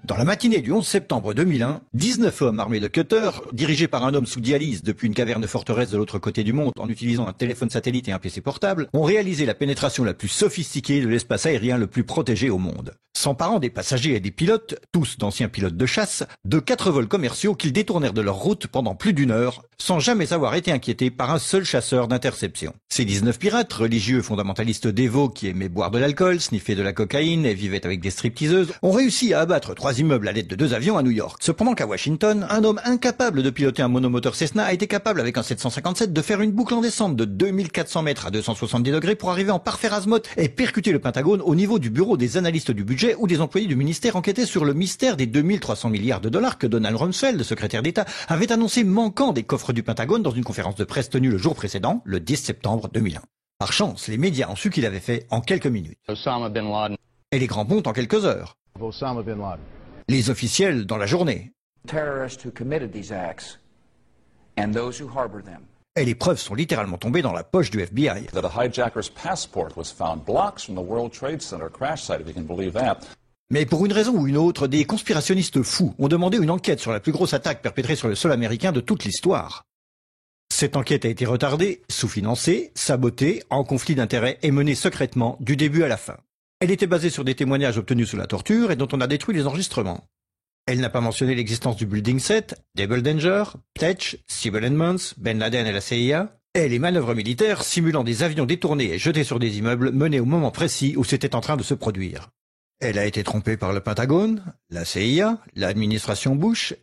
Dans la matinée du 11 septembre 2001, 19 hommes armés de cutters, dirigés par un homme sous dialyse depuis une caverne forteresse de l'autre côté du monde en utilisant un téléphone satellite et un PC portable, ont réalisé la pénétration la plus sophistiquée de l'espace aérien le plus protégé au monde. S'emparant des passagers et des pilotes, tous d'anciens pilotes de chasse, de 4 vols commerciaux qu'ils détournèrent de leur route pendant plus d'1 heure, sans jamais avoir été inquiétés par un seul chasseur d'interception. Ces 19 pirates, religieux fondamentalistes dévots qui aimaient boire de l'alcool, sniffer de la cocaïne et vivaient avec des stripteaseuses, ont réussi à abattre 3 immeubles à l'aide de 2 avions à New York. Cependant qu'à Washington, un homme incapable de piloter un monomoteur Cessna a été capable avec un 757 de faire une boucle en descente de 2400 mètres à 270 degrés pour arriver en parfait azimuth et percuter le Pentagone au niveau du bureau des analystes du budget où des employés du ministère enquêtaient sur le mystère des 2300 milliards de dollars que Donald Rumsfeld, secrétaire d'État, avait annoncé manquant des coffres du Pentagone dans une conférence de presse tenue le jour précédent, le 10 septembre 2001. Par chance, les médias ont su qu'il avait fait en quelques minutes. Osama bin Laden. Et les grands pontes en quelques heures. Osama bin Laden. Les officiels dans la journée. Terrorists who committed these acts and those who harbor them. Et les preuves sont littéralement tombées dans la poche du FBI. That a hijacker's passport was found blocks from the World Trade Center crash site, if you can believe that. Mais pour une raison ou une autre, des conspirationnistes fous ont demandé une enquête sur la plus grosse attaque perpétrée sur le sol américain de toute l'histoire. Cette enquête a été retardée, sous-financée, sabotée, en conflit d'intérêts et menée secrètement du début à la fin. Elle était basée sur des témoignages obtenus sous la torture et dont on a détruit les enregistrements. Elle n'a pas mentionné l'existence du Building 7, Double Danger, Tetch, Sibel Edmonds, Ben Laden et la CIA, et les manœuvres militaires simulant des avions détournés et jetés sur des immeubles menées au moment précis où c'était en train de se produire. Elle a été trompée par le Pentagone, la CIA, l'administration Bush.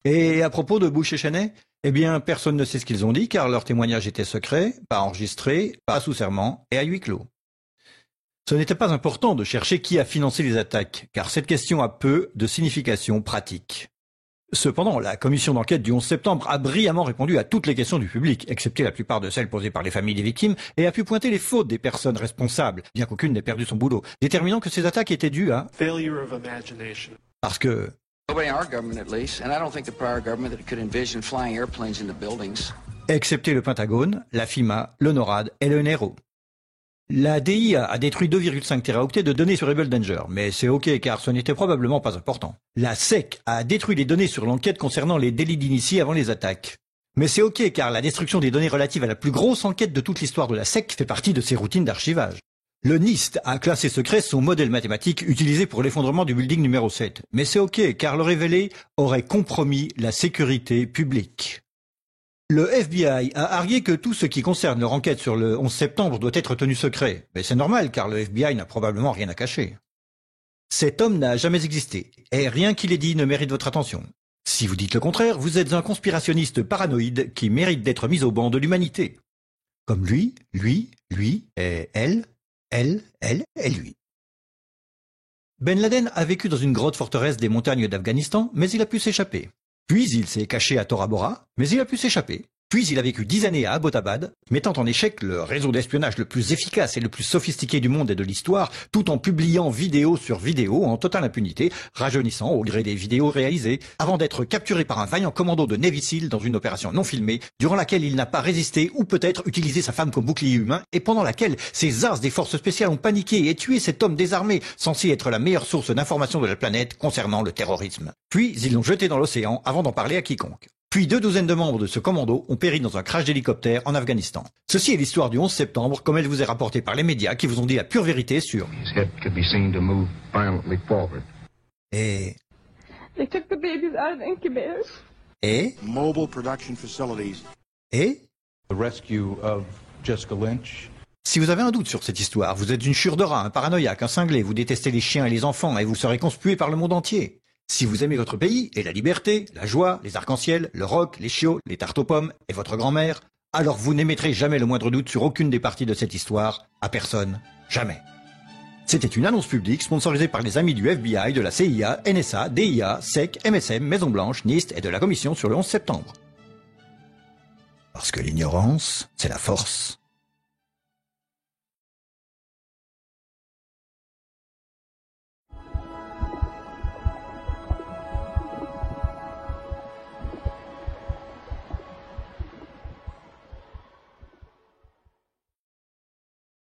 Et à propos de Bush et Cheney, eh bien, personne ne sait ce qu'ils ont dit car leurs témoignages étaient secrets, pas enregistrés, pas sous serment et à huis clos. Ce n'était pas important de chercher qui a financé les attaques, car cette question a peu de signification pratique. Cependant, la commission d'enquête du 11 septembre a brillamment répondu à toutes les questions du public, excepté la plupart de celles posées par les familles des victimes, et a pu pointer les fautes des personnes responsables, bien qu'aucune n'ait perdu son boulot, déterminant que ces attaques étaient dues à... failure of imagination. Parce que... Nobody in our government, at least, and I don't think the prior government that could envision flying airplanes into buildings. Excepté le Pentagone, la FIMA, le NORAD et le NRO. La DIA a détruit 2,5 téraoctets de données sur Rebel Danger, mais c'est ok car ce n'était probablement pas important. La SEC a détruit les données sur l'enquête concernant les délits d'initiés avant les attaques. Mais c'est ok car la destruction des données relatives à la plus grosse enquête de toute l'histoire de la SEC fait partie de ses routines d'archivage. Le NIST a classé secret son modèle mathématique utilisé pour l'effondrement du building numéro 7. Mais c'est ok car le révéler aurait compromis la sécurité publique. Le FBI a argué que tout ce qui concerne leur enquête sur le 11 septembre doit être tenu secret. Mais c'est normal car le FBI n'a probablement rien à cacher. Cet homme n'a jamais existé et rien qu'il ait dit ne mérite votre attention. Si vous dites le contraire, vous êtes un conspirationniste paranoïde qui mérite d'être mis au banc de l'humanité. Comme lui et elle et lui. Ben Laden a vécu dans une grotte forteresse des montagnes d'Afghanistan, mais il a pu s'échapper. Puis il s'est caché à Tora Bora, mais il a pu s'échapper. Puis il a vécu 10 années à Abbottabad, mettant en échec le réseau d'espionnage le plus efficace et le plus sophistiqué du monde et de l'histoire, tout en publiant vidéo sur vidéo en totale impunité, rajeunissant au gré des vidéos réalisées, avant d'être capturé par un vaillant commando de Navy SEAL dans une opération non filmée, durant laquelle il n'a pas résisté ou peut-être utilisé sa femme comme bouclier humain, et pendant laquelle ces as des forces spéciales ont paniqué et tué cet homme désarmé, censé être la meilleure source d'information de la planète concernant le terrorisme. Puis ils l'ont jeté dans l'océan avant d'en parler à quiconque. Puis 2 douzaines de membres de ce commando ont péri dans un crash d'hélicoptère en Afghanistan. Ceci est l'histoire du 11 septembre, comme elle vous est rapportée par les médias qui vous ont dit la pure vérité sur... Et... They took the babies out of the incubators. Et... Mobile production facilities. Et... The rescue of Jessica Lynch. Si vous avez un doute sur cette histoire, vous êtes une chure de rat, un paranoïaque, un cinglé, vous détestez les chiens et les enfants et vous serez conspué par le monde entier. Si vous aimez votre pays et la liberté, la joie, les arcs-en-ciel, le rock, les chiots, les tartes aux pommes et votre grand-mère, alors vous n'émettrez jamais le moindre doute sur aucune des parties de cette histoire, à personne, jamais. C'était une annonce publique sponsorisée par les amis du FBI, de la CIA, NSA, DIA, SEC, MSM, Maison-Blanche, NIST et de la Commission sur le 11 septembre. Parce que l'ignorance, c'est la force.